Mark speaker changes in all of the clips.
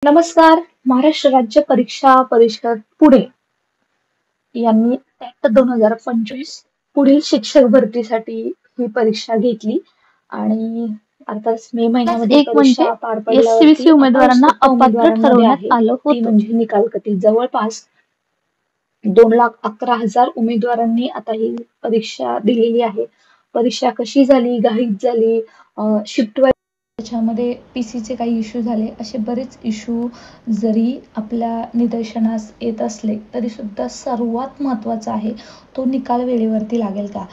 Speaker 1: नमस्कार. महाराष्ट्र राज्य परीक्षा परिषद पुणे यांनी टेट 2025 पुढील शिक्षक भरतीसाठी ही परीक्षा घेतली आणि अर्थात मे महिन्यामध्ये
Speaker 2: एक
Speaker 1: परीक्षा
Speaker 2: म्हणजे
Speaker 1: पार
Speaker 2: SCVC
Speaker 1: पडल्यावरती
Speaker 2: उमेदवारांना
Speaker 1: आता
Speaker 2: अपात्र
Speaker 1: उमेदवारांमध्ये
Speaker 2: ठरवण्यात
Speaker 1: आहे
Speaker 2: आलं
Speaker 1: ती
Speaker 2: होतं.
Speaker 1: म्हणजे निकाल कटी. जवळपास 2,11,000 उमेदवारांनी आता ही परीक्षा दिलेली आहे. परीक्षा कशी झाली, घाईत झाली, शिफ्ट त्याच्यामध्ये पीसीचे काही इश्यू झाले, असे बरेच इश्यू जरी आपल्या निदर्शनास येत असले तरी सुद्धा सर्वात महत्त्वाचा आहे तो निकाल वेळेवरती लागेल का,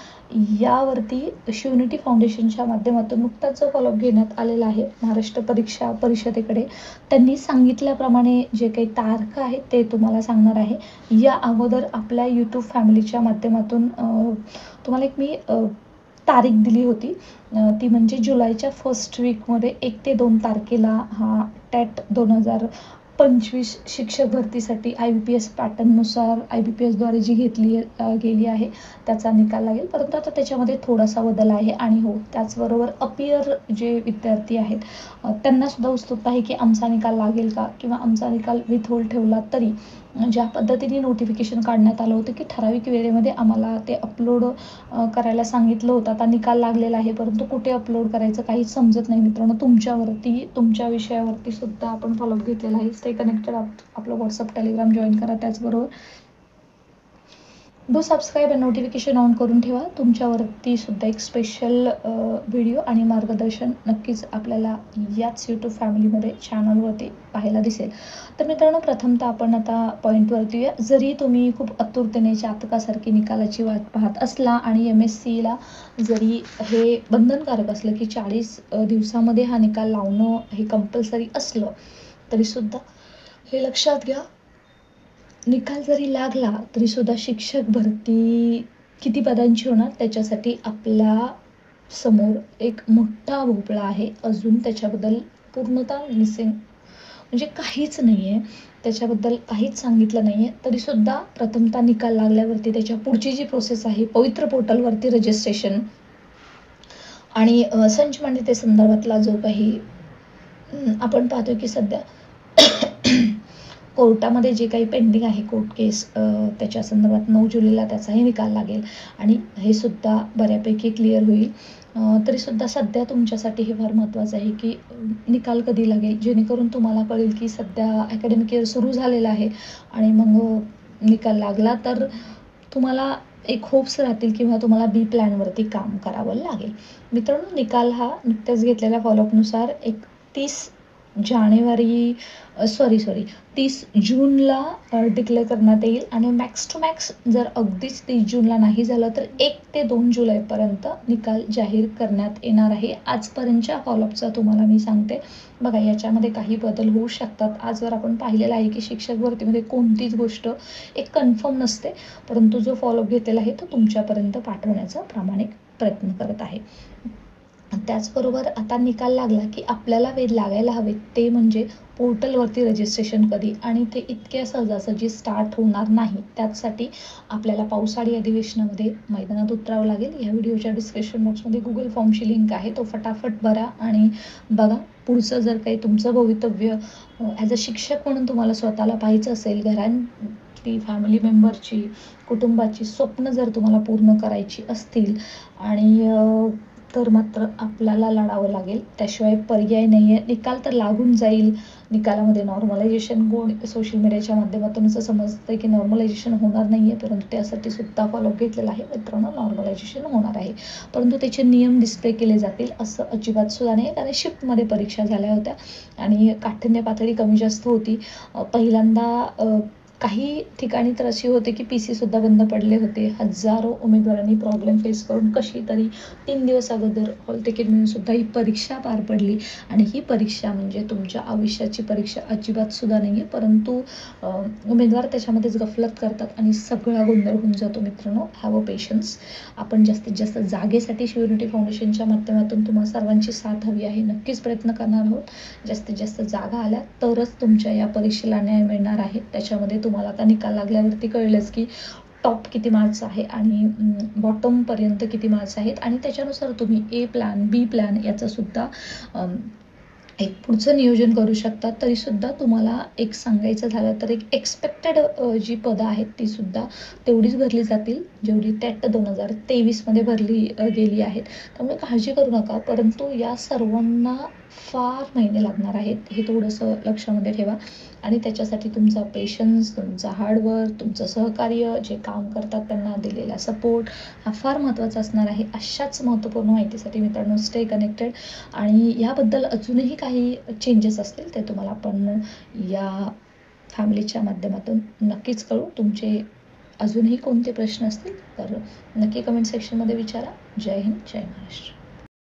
Speaker 1: यावरती शिवनिटी फाउंडेशनच्या माध्यमातून नुकताच जो फॉलोअप घेण्यात आलेला आहे महाराष्ट्र परीक्षा परिषदेकडे, त्यांनी सांगितल्याप्रमाणे जे काही तारखा आहे ते तुम्हाला सांगणार आहे. या अगोदर आपल्या यूट्यूब फॅमिलीच्या माध्यमातून तुम्हाला एक मी तारीख दिली होती, ती म्हणजे जुलैच्या फर्स्ट वीकमध्ये 1 ते 2 तारखेला हा टेट 2025 शिक्षक भरतीसाठी IBPS पॅटर्ननुसार IBPSद्वारे जी घेतली गेली आहे त्याचा निकाल लागेल. परंतु आता त्याच्यामध्ये थोडासा बदल आहे आणि हो, त्याचबरोबर अपियर जे विद्यार्थी आहेत त्यांना सुद्धा उत्सुकता आहे की आमचा निकाल लागेल का, किंवा आमचा निकाल विथहोल्ड ठेवला तरी ज्या पद्धतीने नोटिफिकेशन काढण्यात आलं होतं की ठराविक वेळेमध्ये आम्हाला ते अपलोड करायला सांगितलं होतं. आता निकाल लागलेला आहे परंतु कुठे अपलोड करायचं काहीच समजत नाही मित्रांनो. तुमच्या विषयावरती सुद्धा आपण फॉलोअप घेतलेला आहे. Stay connected. आपलं व्हॉट्सअप टेलिग्राम जॉईन करा. त्याचबरोबर डू सबस्क्राईब आणि नोटिफिकेशन ऑन करून ठेवा. तुमच्यावरती सुद्धा एक स्पेशल व्हिडिओ आणि मार्गदर्शन नक्कीच आपल्याला याच यूट्यूब फॅमिलीमध्ये चॅनलवरती पाहायला दिसेल. तर मित्रांनो, प्रथमतः आपण आता पॉईंटवरती येऊया. जरी तुम्ही खूप आतुरतेने जातकासारखी निकालाची वाट पाहत असला आणि MSCला जरी हे बंधनकारक असलं की 40 दिवसामध्ये हा निकाल लावणं हे कंपल्सरी असलं तरीसुद्धा हे लक्षात घ्या, निकाल जरी लागला तरी सुद्धा शिक्षक भरती किती पदांची होणार त्याच्यासाठी आपल्या समोर एक मोठा भोपळा आहे. अजून त्याच्याबद्दल पूर्णतः मिसिंग म्हणजे काहीच नाही आहे, त्याच्याबद्दल काहीच सांगितलं नाही आहे. तरीसुद्धा प्रथमतः निकाल लागल्यावरती त्याच्या पुढची जी प्रोसेस आहे, पवित्र पोर्टलवरती रजिस्ट्रेशन आणि संच मान्यते संदर्भातला जो काही आपण पाहतोय की सध्या कोर्टामध्ये जे काही पेंडिंग आहे कोर्ट केस, त्याच्या संदर्भात 9 जुलैला त्याचाही निकाल लागेल आणि हे सुद्धा बऱ्यापैकी क्लिअर होईल. तरीसुद्धा सध्या तुमच्यासाठी हे फार महत्त्वाचं आहे की निकाल कधी लागेल, जेणेकरून तुम्हाला कळेल की सध्या अकॅडमिक इयर सुरू झालेला आहे आणि मग निकाल लागला तर तुम्हाला एक होप्स राहतील किंवा तुम्हाला बी प्लॅनवरती काम करावं लागेल. मित्रांनो, निकाल हा नुकत्याच घेतलेल्या फॉलोअपनुसार 30 जूनला डिक्लेअर करण्यात येईल आणि मॅक्स टू मॅक्स जर अगदीच 30 जूनला नाही झालं तर 1 ते 2 जुलैपर्यंत निकाल जाहीर करण्यात येणार आहे. आजपर्यंतच्या फॉलोअपचा तुम्हाला मी सांगते बघा, याच्यामध्ये काही बदल होऊ शकतात. आजवर आपण पाहिलेलं आहे की शिक्षक भरतीमध्ये कोणतीच गोष्ट एक कन्फर्म नसते, परंतु जो फॉलोअप घेतलेला आहे तो तुमच्यापर्यंत पाठवण्याचा प्रामाणिक प्रयत्न करत आहे. त्याचबरोबर आता निकाल लागला की आपल्याला वेध लागायला हवे ते म्हणजे पोर्टलवरती रजिस्ट्रेशन कधी, आणि ते इतक्या सहजासहजी स्टार्ट होणार नाही. त्याचसाठी आपल्याला पावसाळी अधिवेशनामध्ये मैदानात उतरावं लागेल. या व्हिडिओच्या डिस्क्रिप्शन बॉक्समध्ये गुगल फॉर्मची लिंक आहे, तो फटाफट भरा आणि बघा. पुढचं जर काही तुमचं भवितव्य ॲज अ शिक्षक म्हणून तुम्हाला स्वतःला पाहायचं असेल, घरांची, फॅमिली मेंबरची, कुटुंबाची स्वप्न जर तुम्हाला पूर्ण करायची असतील आणि तर मात्र आपल्याला लढावं लागेल, त्याशिवाय पर्याय नाही आहे. निकाल तर लागून जाईल. निकालामध्ये नॉर्मलायझेशन सोशल मीडियाच्या माध्यमातून असं समजतं की नॉर्मलायझेशन होणार नाही आहे, परंतु त्यासाठी सुद्धा फॉलोअप घेतलेला आहे. मित्रांनो, नॉर्मलायझेशन होणार आहे, परंतु त्याचे नियम डिस्प्ले केले जातील असं अजिबात सुद्धा नाही. कारण शिफ्टमध्ये परीक्षा झाल्या होत्या आणि काठिण्य पातळी कमी जास्त होती. पहिल्यांदा काही ठिकाणी तर अशी होते की PC सुद्धा बंद पडले होते. हजारो उमेदवारांनी प्रॉब्लेम फेस करून कशी तरी 3 दिवस अगोदर हॉल तिकीट मिळून सुद्धा ही परीक्षा पार पडली. आणि ही परीक्षा म्हणजे तुमच्या आयुष्याची परीक्षा अजिबात सुद्धा नाही आहे, परंतु उमेदवार त्याच्यामध्येच गफलत करतात आणि सगळा गोंधळ होऊन जातो. मित्रांनो, हॅव अ पेशन्स. आपण जास्तीत जास्त जागेसाठी शिवनिटी फाउंडेशनच्या माध्यमातून तुम्हाला सर्वांची साथ हवी आहे. नक्कीच प्रयत्न करणार आहोत. जास्तीत जास्त जागा आल्या तरच तुमच्या या परीक्षेला न्याय मिळणार आहे. त्याच्यामध्ये तुम्हाला आता निकाल लागल्यावरती कळलंच की टॉप किती मार्क्स आहे आणि बॉटमपर्यंत किती मार्क्स आहेत आणि त्याच्यानुसार तुम्ही A प्लॅन, B प्लॅन याचं सुद्धा एक पुढचं नियोजन करू शकता. तरीसुद्धा तुम्हाला एक सांगायचं झालं तर एक एक्सपेक्टेड जी पदं आहेत तीसुद्धा तेवढीच भरली जातील जेवढी टेट 2023मध्ये भरली गेली आहेत. त्यामुळे काळजी करू नका. परंतु या सर्वांना फार महिने लागणार आहेत हे थोडंसं लक्षामध्ये ठेवा आणि त्याच्यासाठी तुमचा पेशन्स, तुमचा हार्डवर्क, तुमचं सहकार्य, जे काम करतात त्यांना दिलेला सपोर्ट हा फार महत्त्वाचा असणार आहे. अशाच महत्त्वपूर्ण माहितीसाठी मित्रांनो स्टे कनेक्टेड आणि याबद्दल अजूनही काही चेंजेस असतील ते तुम्हाला आपण या फॅमिलीच्या माध्यमातून नक्कीच कळू. तुमचे अजूनही कोणते प्रश्न असतील तर नक्की कमेंट सेक्शनमध्ये विचारा. जय हिंद, जय महाराष्ट्र.